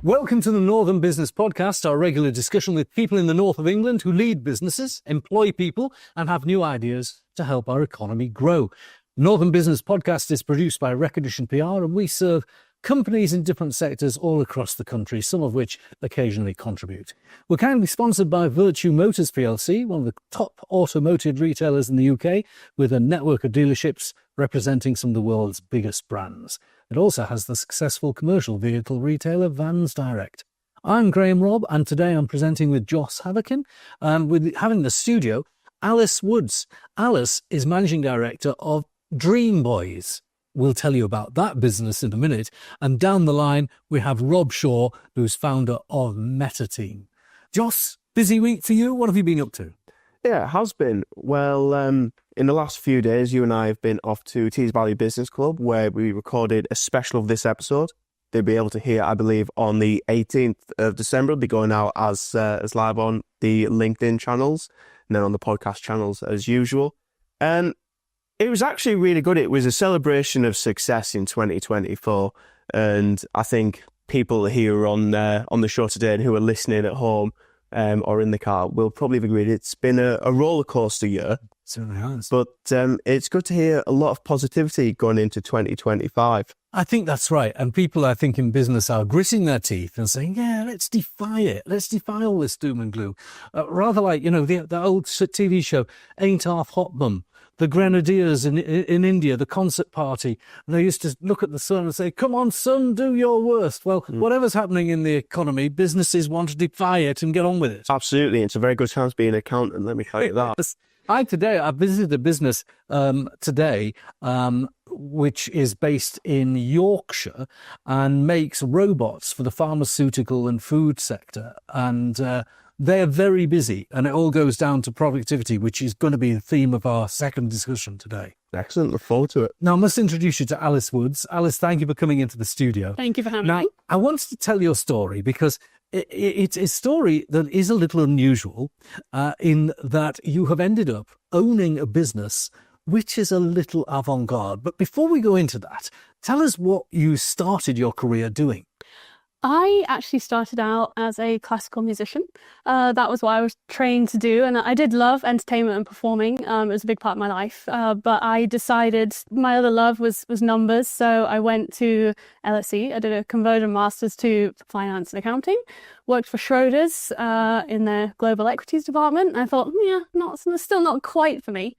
Welcome to the Northern Business Podcast, our regular discussion with people in the north of England who lead businesses, employ people, and have new ideas to help our economy grow. Northern Business Podcast is produced by Recognition PR, and we serve companies in different sectors all across the country, some of which occasionally contribute. We're kindly sponsored by Virtue Motors plc, one of the top automotive retailers in the UK, with a network of dealerships representing some of the world's biggest brands. It also has the successful commercial vehicle retailer Vans Direct. I'm Graham Robb, and today I'm presenting with Joss Havakin, with having in the studio Alice Woods. Alice is managing director of Dreamboys. We'll tell you about that business in a minute. And down the line, we have Robb Shaw, who's founder of Meta Team. Joss, busy week for you. What have you been up to? Yeah, it has been. Well, in the last few days, you and I have been off to Tees Valley Business Club, where we recorded a special of this episode. They'll be able to hear, I believe, on the 18th of December. It'll be going out as live on the LinkedIn channels and then on the podcast channels as usual. And it was actually really good. It was a celebration of success in 2024. And I think people here on the show today and who are listening at home or in the car will probably have agreed it's been a roller coaster year. It certainly has. But it's good to hear a lot of positivity going into 2025. I think that's right. And people, I think, in business are gritting their teeth and saying, yeah, let's defy it. Let's defy all this doom and gloom. Rather like, the old TV show, Ain't Half Hot Mum. The Grenadiers in India, the concert party, and they used to look at the sun and say, come on, son, do your worst. Well, whatever's happening in the economy, businesses want to defy it and get on with it. Absolutely. It's a very good chance being an accountant, let me tell you that. I visited a business today, which is based in Yorkshire and makes robots for the pharmaceutical and food sector. And they're very busy, and it all goes down to productivity, which is going to be the theme of our second discussion today. Excellent. Look forward to it. Now, I must introduce you to Alice Woods. Alice, thank you for coming into the studio. Thank you for having me. Now, I wanted to tell your story because it's a story that is a little unusual in that you have ended up owning a business which is a little avant-garde. But before we go into that, tell us what you started your career doing. I actually started out as a classical musician. That was what I was trained to do. And I did love entertainment and performing. It was a big part of my life. But I decided my other love was numbers. So I went to LSE. I did a conversion master's to finance and accounting. Worked for Schroders in their global equities department. And I thought, still not quite for me.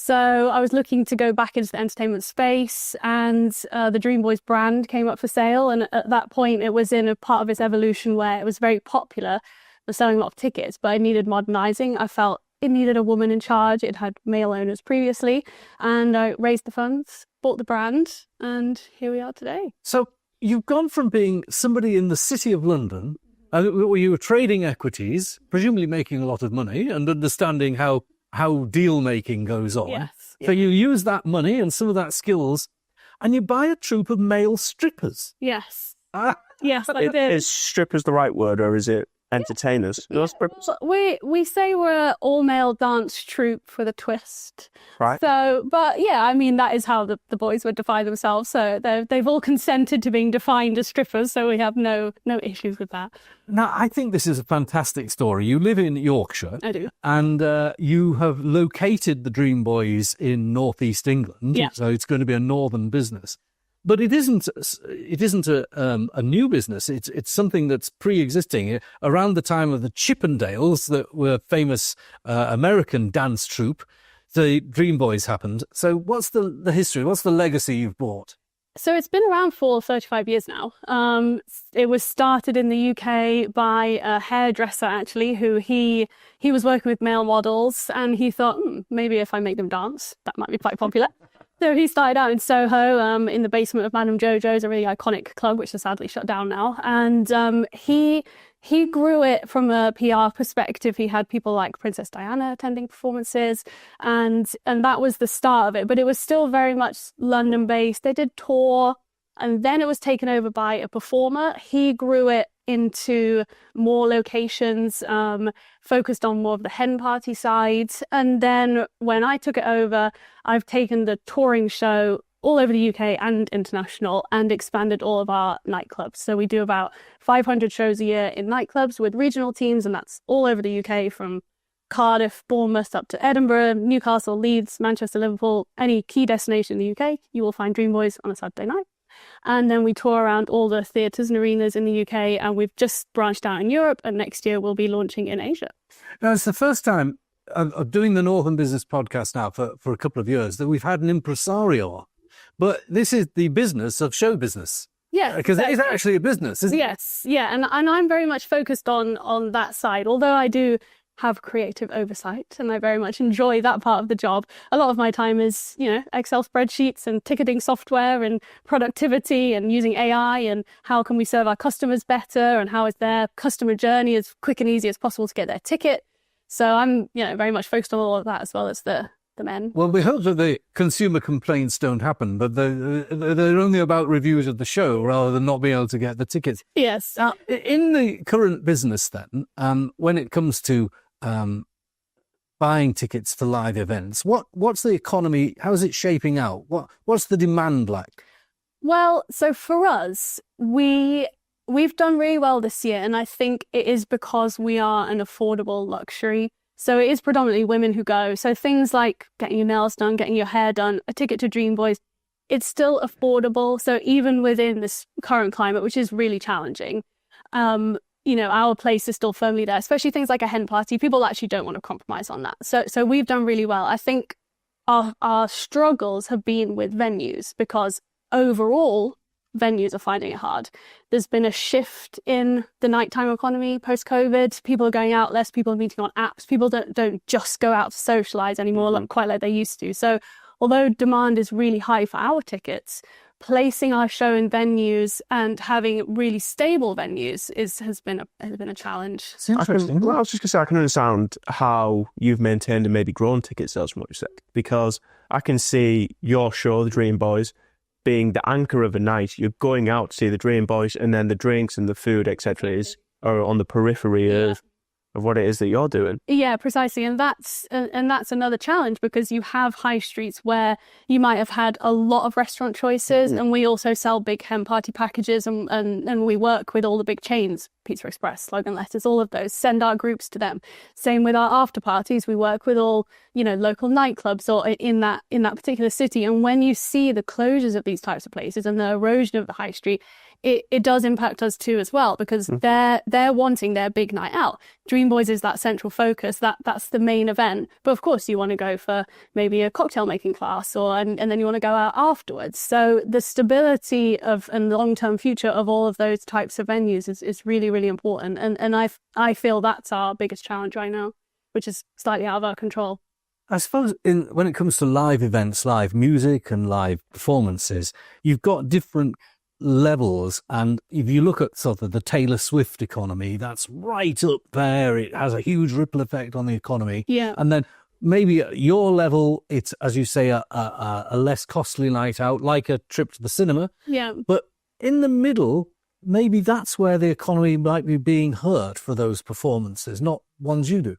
So I was looking to go back into the entertainment space, and the Dreamboys brand came up for sale. And at that point, it was in a part of its evolution where it was very popular for selling a lot of tickets, but it needed modernizing. I felt it needed a woman in charge. It had male owners previously, and I raised the funds, bought the brand, and here we are today. So you've gone from being somebody in the city of London, where you were trading equities, presumably making a lot of money and understanding how deal making goes on. Yes. So you use that money and some of that skills and you buy a troupe of male strippers. Yes. Yes, I did. Is strippers the right word, or is it entertainers? Yeah. We say we're all male dance troupe with a twist. Right. So, but yeah, I mean, that is how the boys would define themselves. So they've all consented to being defined as strippers. So we have no issues with that. Now, I think this is a fantastic story. You live in Yorkshire. I do. And you have located the Dreamboys in northeast England. Yeah. So it's going to be a northern business. But it isn't a new business. It's something that's pre-existing. Around the time of the Chippendales, that were famous American dance troupe, the Dreamboys happened. So what's the history? What's the legacy you've bought? So it's been around for 35 years now. It was started in the UK by a hairdresser, actually, who he was working with male models, and he thought, maybe if I make them dance, that might be quite popular. So he started out in Soho, in the basement of Madame Jojo's, a really iconic club, which is sadly shut down now. And he grew it from a PR perspective. He had people like Princess Diana attending performances, and that was the start of it. But it was still very much London-based. They did tour, and then it was taken over by a performer. He grew it into more locations, focused on more of the hen party side. And then when I took it over, I've taken the touring show all over the UK and international, and expanded all of our nightclubs. So we do about 500 shows a year in nightclubs with regional teams, and that's all over the UK, from Cardiff, Bournemouth up to Edinburgh, Newcastle, Leeds, Manchester, Liverpool, any key destination in the UK, you will find Dreamboys on a Saturday night. And then we tour around all the theatres and arenas in the UK, and we've just branched out in Europe, and next year we'll be launching in Asia. Now, it's the first time of doing the Northern Business Podcast now for a couple of years that we've had an impresario, but this is the business of show business. Yeah, because it is actually a business, isn't it? Yes, yeah, and I'm very much focused on that side, although I do have creative oversight and I very much enjoy that part of the job. A lot of my time is, Excel spreadsheets and ticketing software and productivity and using AI and how can we serve our customers better and how is their customer journey as quick and easy as possible to get their ticket. So I'm, very much focused on all of that as well as the men. Well, we hope that the consumer complaints don't happen, but they're only about reviews of the show rather than not being able to get the tickets. Yes. Now, in the current business then, when it comes to buying tickets for live events, what's the economy? How is it shaping out? What's the demand like? Well, so for us, we've done really well this year, and I think it is because we are an affordable luxury. So it is predominantly women who go. So things like getting your nails done, getting your hair done, a ticket to Dreamboys, it's still affordable. So even within this current climate, which is really challenging, our place is still firmly there, especially things like a hen party. People actually don't want to compromise on that. So we've done really well. I think our struggles have been with venues because overall venues are finding it hard. There's been a shift in the nighttime economy post-COVID. People are going out less. People are meeting on apps. People don't just go out to socialize anymore quite like they used to. So although demand is really high for our tickets, placing our show in venues and having really stable venues has been a challenge. It's interesting. I was just going to say, I can understand how you've maintained and maybe grown ticket sales from what you said, because I can see your show, the Dreamboys, being the anchor of a night. You're going out to see the Dreamboys, and then the drinks and the food, etc., are on the periphery of what it is that you're doing. Yeah, precisely. And that's another challenge, because you have high streets where you might have had a lot of restaurant choices, and we also sell big hen party packages, and we work with all the big chains, Pizza Express, Slogan Letters, all of those, send our groups to them. Same with our after parties. We work with all, local nightclubs or in that particular city. And when you see the closures of these types of places and the erosion of the high street, it does impact us too as well, because they're wanting their big night out. Dreamboys is that central focus, that's the main event. But of course you want to go for maybe a cocktail making class and then you want to go out afterwards. So the stability and long-term future of all of those types of venues is really, really important. And I feel that's our biggest challenge right now, which is slightly out of our control. I suppose when it comes to live events, live music and live performances, you've got different levels, and if you look at sort of the Taylor Swift economy, that's right up there. It has a huge ripple effect on the economy. Yeah. And then maybe at your level, it's, as you say, a less costly night out, like a trip to the cinema. Yeah. But in the middle, maybe that's where the economy might be being hurt for those performances, not ones you do.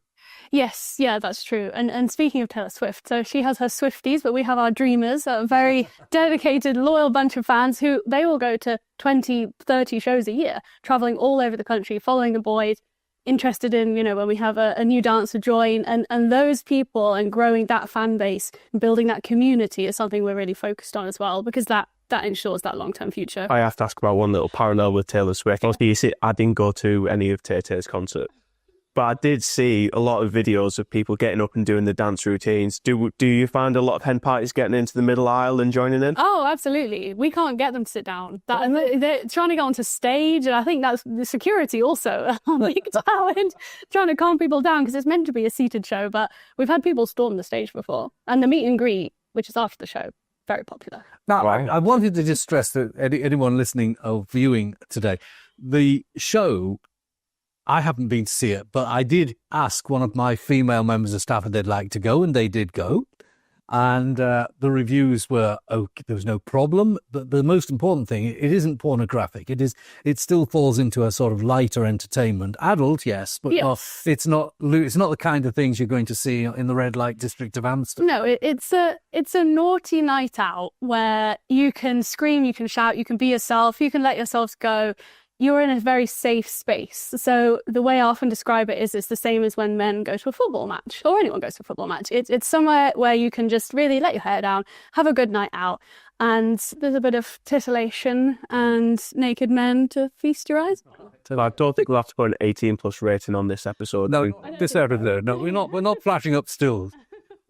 Yes, yeah, that's true. And speaking of Taylor Swift, so she has her Swifties, but we have our Dreamers, a very dedicated, loyal bunch of fans who they will go to 20, 30 shows a year, traveling all over the country, following the boys, interested in, when we have a new dancer join. And those people and growing that fan base, building that community is something we're really focused on as well, because that ensures that long-term future. I have to ask about one little parallel with Taylor Swift. Obviously, I didn't go to any of Tay-Tay's concerts, but I did see a lot of videos of people getting up and doing the dance routines. Do you find a lot of hen parties getting into the middle aisle and joining in? Oh, absolutely. We can't get them to sit down. They're trying to go onto stage, and I think that's the security also a big challenge, trying to calm people down, because it's meant to be a seated show, but we've had people storm the stage before. And the meet and greet, which is after the show, very popular. Now, I wanted to just stress that anyone listening or viewing today, the show, I haven't been to see it, but I did ask one of my female members of staff if they'd like to go, and they did go. and the reviews were okay. There was no problem. But the most important thing, it isn't pornographic. It still falls into a sort of lighter entertainment, adult, yes, but Yes. it's not the kind of things you're going to see in the red light district of Amsterdam. No, it's a naughty night out where you can scream, you can shout, you can be yourself, you can let yourselves go. You're in a very safe space. So the way I often describe it is it's the same as when men go to a football match, or anyone goes to a football match. It's somewhere where you can just really let your hair down, have a good night out, and there's a bit of titillation and naked men to feast your eyes. So I don't think we'll have to put an 18+ rating on this episode. No, this episode. No, we're not flashing up stills.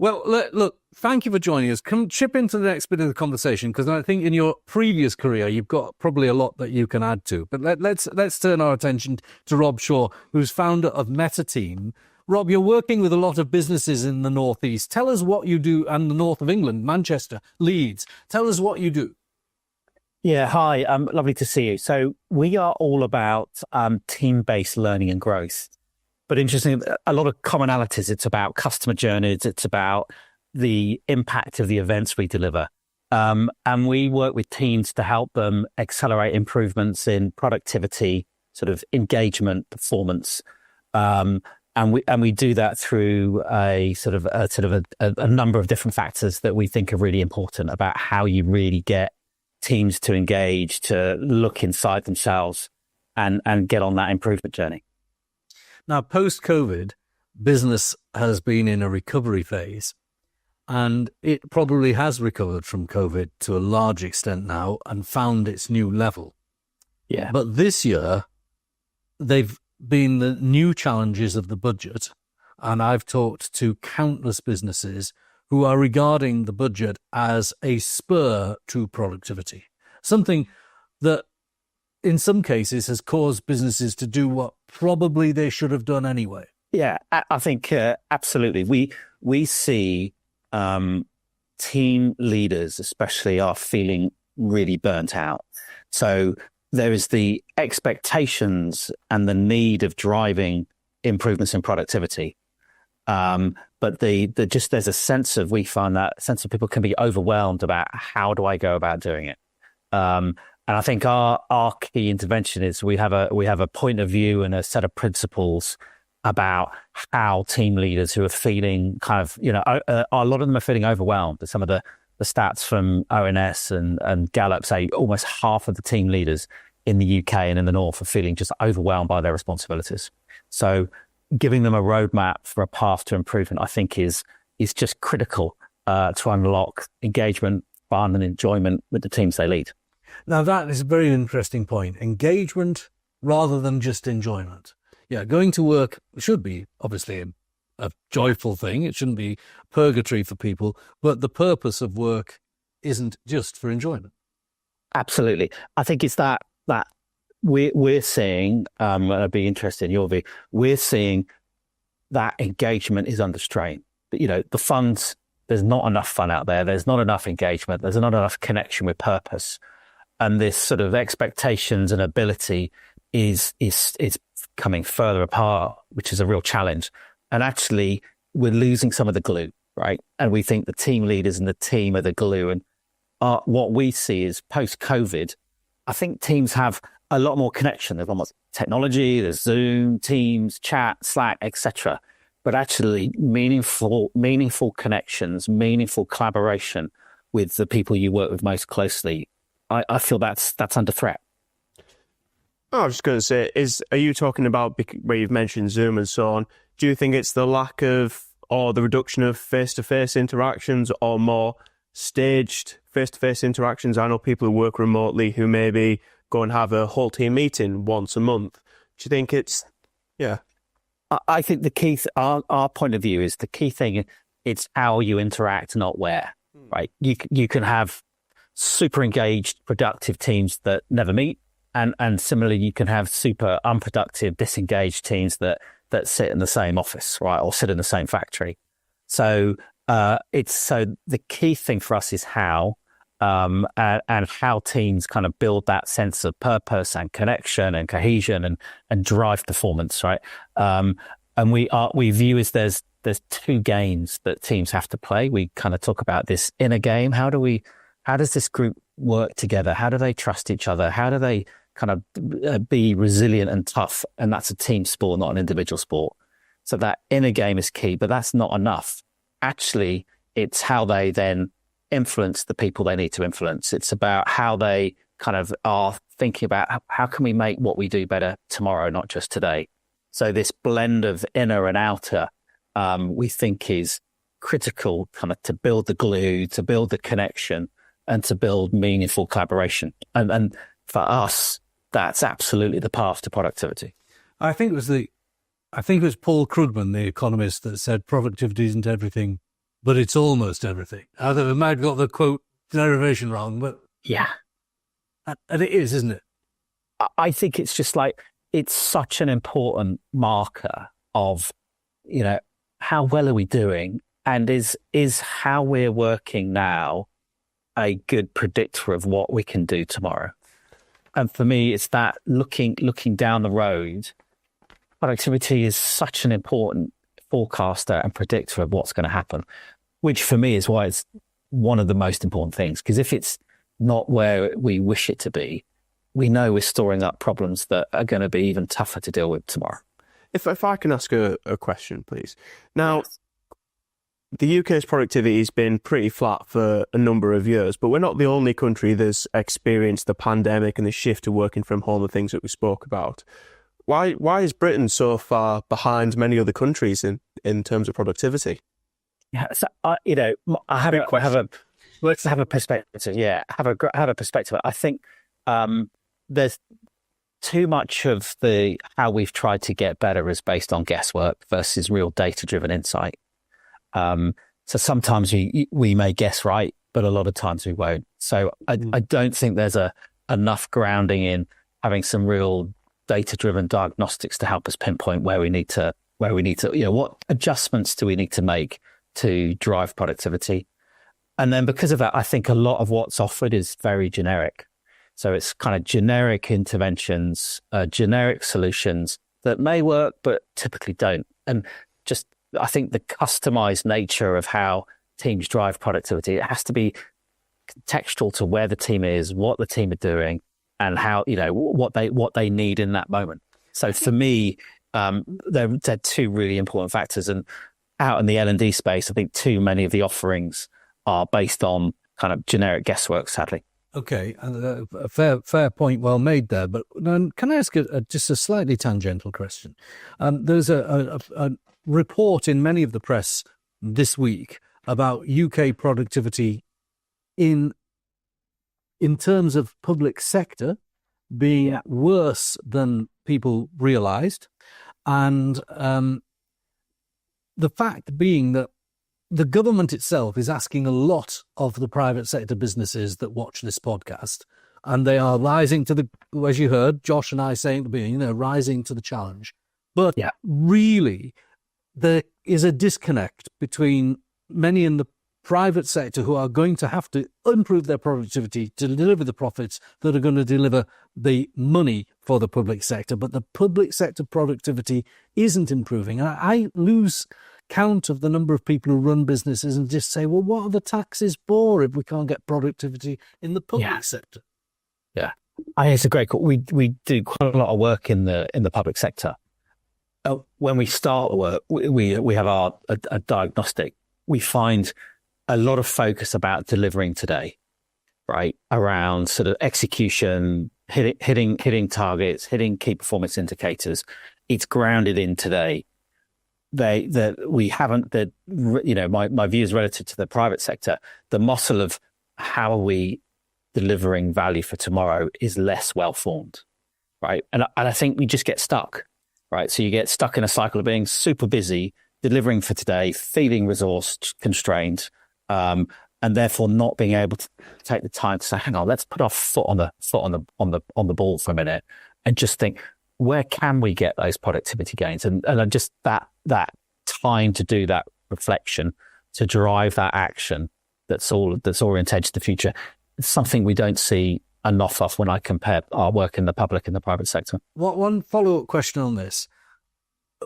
Well, look, thank you for joining us. Come chip into the next bit of the conversation, because I think in your previous career, you've got probably a lot that you can add to. But let's turn our attention to Robb Shaw, who's founder of Meta Team. Robb, you're working with a lot of businesses in the Northeast. Tell us what you do, and the north of England, Manchester, Leeds. Tell us what you do. Yeah, hi. Lovely to see you. So we are all about team-based learning and growth. But interesting, a lot of commonalities. It's about customer journeys. It's about the impact of the events we deliver. And we work with teams to help them accelerate improvements in productivity, sort of engagement, performance. And we do that through a number of different factors that we think are really important about how you really get teams to engage, to look inside themselves and get on that improvement journey. Now, post-COVID, business has been in a recovery phase, and it probably has recovered from COVID to a large extent now and found its new level. Yeah. But this year, they've been the new challenges of the budget, and I've talked to countless businesses who are regarding the budget as a spur to productivity, something that in some cases has caused businesses to do what probably they should have done anyway. Yeah, I think absolutely. We see team leaders especially are feeling really burnt out. So there is the expectations and the need of driving improvements in productivity. But there's a sense of, we find that sense of people can be overwhelmed about how do I go about doing it. And I think our key intervention is we have a point of view and a set of principles about how team leaders who are feeling kind of, a lot of them are feeling overwhelmed. Some of the stats from ONS and Gallup say almost half of the team leaders in the UK and in the North are feeling just overwhelmed by their responsibilities. So giving them a roadmap for a path to improvement, I think is just critical to unlock engagement, fun and enjoyment with the teams they lead. Now, that is a very interesting point. Engagement rather than just enjoyment. Yeah, going to work should be obviously a joyful thing. It shouldn't be purgatory for people, but the purpose of work isn't just for enjoyment. Absolutely. I think it's that we're seeing, I'd be interested in your view, we're seeing that engagement is under strain. But, the funds, there's not enough fun out there. There's not enough engagement. There's not enough connection with purpose. And this sort of expectations and ability is coming further apart, which is a real challenge. And actually, we're losing some of the glue, right? And we think the team leaders and the team are the glue. And what we see is post-COVID, I think teams have a lot more connection. There's a lot more technology, there's Zoom, Teams, chat, Slack, etc. But actually, meaningful connections, meaningful collaboration with the people you work with most closely, I feel that's under threat. I was just going to say, are you talking about where you've mentioned Zoom and so on? Do you think it's the lack of or the reduction of face-to-face interactions or more staged face-to-face interactions? I know people who work remotely who maybe go and have a whole team meeting once a month. Do you think it's, yeah? I think the key, our point of view is the key thing, it's how you interact, not where, right? You can have super engaged, productive teams that never meet. And similarly, you can have super unproductive, disengaged teams that sit in the same office, right? Or sit in the same factory. So the key thing for us is how, and how teams kind of build that sense of purpose and connection and cohesion and drive performance, right? And we view as there's two games that teams have to play. We kind of talk about this inner game. How does this group work together? How do they trust each other? How do they kind of be resilient and tough? And that's a team sport, not an individual sport. So that inner game is key, but that's not enough. Actually, it's how they then influence the people they need to influence. It's about how they kind of are thinking about how can we make what we do better tomorrow, not just today. So this blend of inner and outer, we think is critical kind of to build the glue, to build the connection, and to build meaningful collaboration. And for us, that's absolutely the path to productivity. I think it was Paul Krugman, the economist, that said productivity isn't everything, but it's almost everything. I might have got the quote derivation wrong, but yeah, and it is, isn't it? I think it's just like, it's such an important marker of, how well are we doing? And is how we're working now a good predictor of what we can do tomorrow? And for me, it's that looking down the road, productivity is such an important forecaster and predictor of what's going to happen, which for me is why it's one of the most important things. Because if it's not where we wish it to be, we know we're storing up problems that are going to be even tougher to deal with tomorrow. If I can ask a question, please. Now, the UK's productivity has been pretty flat for a number of years, but we're not the only country that's experienced the pandemic and the shift to working from home, the things that we spoke about. Why is Britain so far behind many other countries in terms of productivity? Yeah, so let's have a perspective. Yeah, have a perspective. I think there's too much of how we've tried to get better is based on guesswork versus real data-driven insight. So sometimes we may guess right, but a lot of times we won't. So I don't think there's enough grounding in having some real data-driven diagnostics to help us pinpoint where we need to, what adjustments do we need to make to drive productivity. And then because of that, I think a lot of what's offered is very generic. So it's kind of generic interventions, generic solutions that may work, but typically don't. And just, I think the customized nature of how teams drive productivity, it has to be contextual to where the team is, what the team are doing, and how, what they need in that moment. So for me, they're two really important factors. And out in the L&D space, I think too many of the offerings are based on kind of generic guesswork, sadly. Okay, a fair point, well made there. But can I ask just a slightly tangential question? There's a report in many of the press this week about UK productivity in terms of public sector being worse than people realised, and the fact being that the government itself is asking a lot of the private sector businesses that watch this podcast, and they are rising to as you heard Josh and I saying at the beginning, rising to the challenge. But really, there is a disconnect between many in the private sector who are going to have to improve their productivity to deliver the profits that are going to deliver the money for the public sector. But the public sector productivity isn't improving. I lose count of the number of people who run businesses and just say, well, what are the taxes for if we can't get productivity in the public sector? Yeah, it's a great call. We do quite a lot of work in the public sector. When we start the work, we have a diagnostic. We find a lot of focus about delivering today, right? Around sort of execution, hitting targets, hitting key performance indicators. It's grounded in today. My views relative to the private sector, the muscle of how are we delivering value for tomorrow is less well formed, right? And I think we just get stuck, right? So you get stuck in a cycle of being super busy, delivering for today, feeling resource constrained, and therefore not being able to take the time to say, hang on, let's put our foot on the ball for a minute and just think, where can we get those productivity gains? And just that time to do that reflection, to drive that action that's oriented to the future. It's something we don't see enough of when I compare our work in the public and the private sector. One follow-up question on this.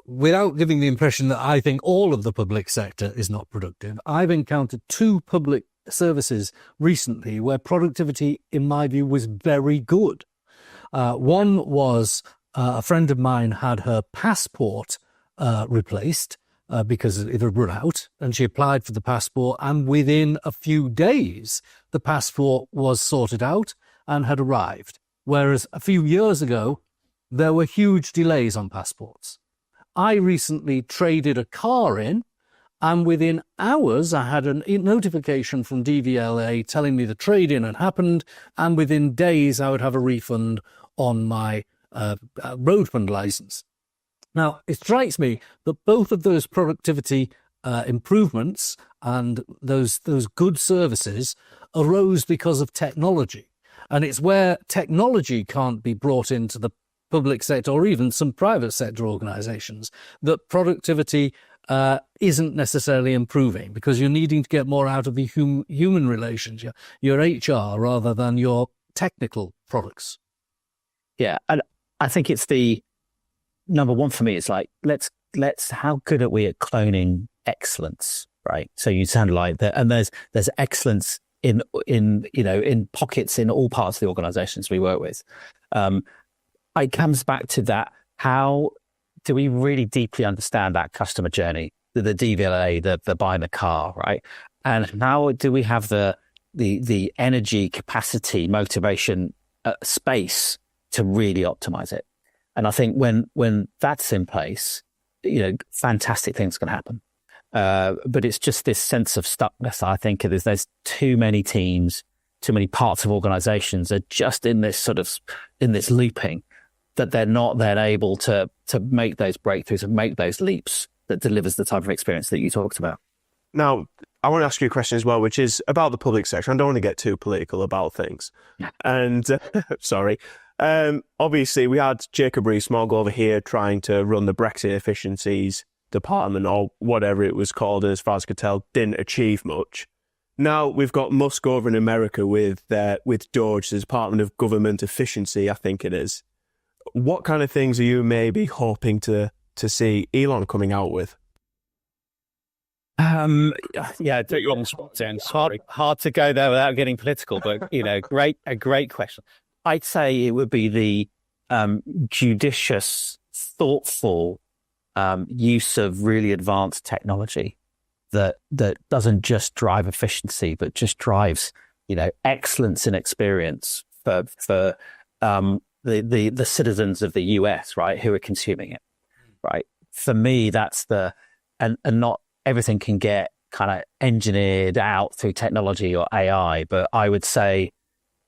without giving the impression that I think all of the public sector is not productive, I've encountered two public services recently where productivity, in my view, was very good. One was a friend of mine had her passport replaced because it had run out, and she applied for the passport, and within a few days, the passport was sorted out and had arrived. Whereas a few years ago, there were huge delays on passports. I recently traded a car in, and within hours, I had a notification from DVLA telling me the trade-in had happened, and within days, I would have a refund on my road fund license. Now, it strikes me that both of those productivity improvements and those good services arose because of technology. And it's where technology can't be brought into the public sector or even some private sector organizations that productivity isn't necessarily improving, because you're needing to get more out of the human relations, your HR, rather than your technical products. Yeah, and I think it's the number one for me. It's like, let's how good are we at cloning excellence, right? So you sound like that, and there's excellence in pockets in all parts of the organizations we work with. It comes back to that. How do we really deeply understand that customer journey, the DVLA, the buying the car, right? And how do we have the energy, capacity, motivation, space to really optimize it? And I think when that's in place, fantastic things can happen. But it's just this sense of stuckness. I think there's too many teams, too many parts of organizations are just in this looping, that they're not then able to make those breakthroughs and make those leaps that delivers the type of experience that you talked about. Now, I want to ask you a question as well, which is about the public sector. I don't want to get too political about things. Yeah. And, sorry. Obviously, we had Jacob Rees-Mogg over here trying to run the Brexit efficiencies department, or whatever it was called, and as far as I could tell, didn't achieve much. Now we've got Musk over in America with DOGE, the Department of Government Efficiency, I think it is. What kind of things are you maybe hoping to see Elon coming out with? Yeah, take you on the spot, Dan. Hard to go there without getting political, but a great question. I'd say it would be the judicious, thoughtful use of really advanced technology that doesn't just drive efficiency, but just drives excellence in experience for the citizens of the US, right, who are consuming it, right? For me, that's and not everything can get kind of engineered out through technology or AI, but I would say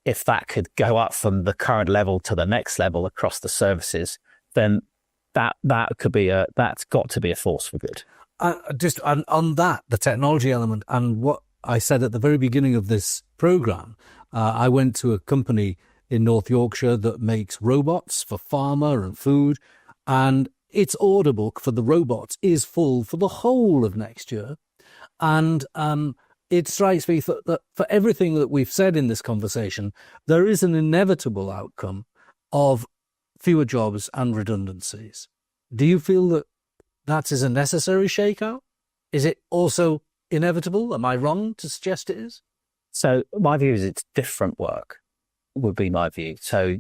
if that could go up from the current level to the next level across the services, then that's got to be a force for good. Just on that, the technology element, and what I said at the very beginning of this program, I went to a company in North Yorkshire that makes robots for pharma and food, and its order book for the robots is full for the whole of next year. And it strikes me that for everything that we've said in this conversation, there is an inevitable outcome of fewer jobs and redundancies. Do you feel that that is a necessary shakeout? Is it also inevitable? Am I wrong to suggest it is? So my view is it's different work, would be my view. So,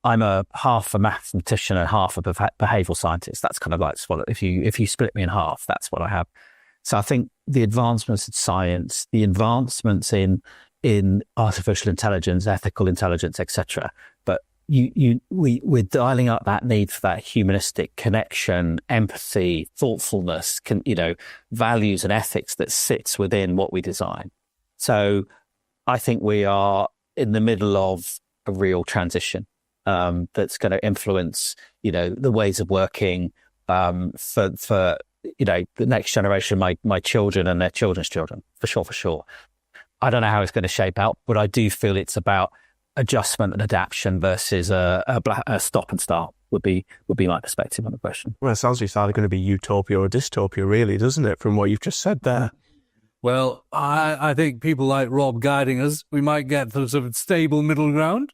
I'm a half a mathematician and half a behavioral scientist. That's kind of like if you split me in half, that's what I have. So I think the advancements in science, the advancements in artificial intelligence, ethical intelligence, etc. But we're dialing up that need for that humanistic connection, empathy, thoughtfulness, values and ethics that sits within what we design. So I think we are in the middle of a real transition that's going to influence, the ways of working for the next generation, my children and their children's children, for sure. I don't know how it's going to shape out, but I do feel it's about adjustment and adaptation versus a stop and start would be my perspective on the question. Well, it sounds like it's either going to be utopia or dystopia, really, doesn't it, from what you've just said there? Well, I think people like Robb guiding us, we might get to some stable middle ground.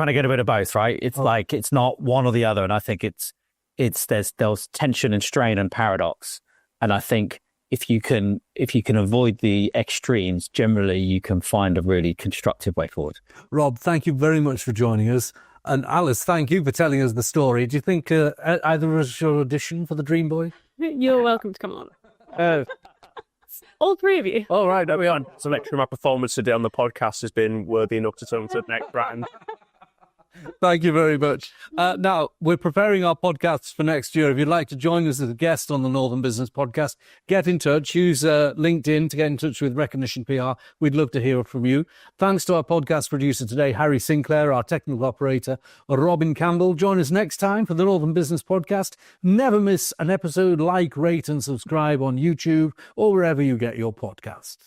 trying to get a bit of both, right? It's like it's not one or the other, and I think there's tension and strain and paradox, and I think if you can avoid the extremes, generally you can find a really constructive way forward. Rob, thank you very much for joining us. And Alice, thank you for telling us the story. Do you think either of us should audition for the Dreamboys? You're welcome to come on. All three of you. All right, there we are. So make sure my performance today on the podcast has been worthy enough to turn to the next round. Thank you very much. Now, we're preparing our podcasts for next year. If you'd like to join us as a guest on the Northern Business Podcast, get in touch. Use LinkedIn to get in touch with Recognition PR. We'd love to hear from you. Thanks to our podcast producer today, Harry Sinclair, our technical operator, Robin Campbell. Join us next time for the Northern Business Podcast. Never miss an episode. Like, rate and subscribe on YouTube or wherever you get your podcasts.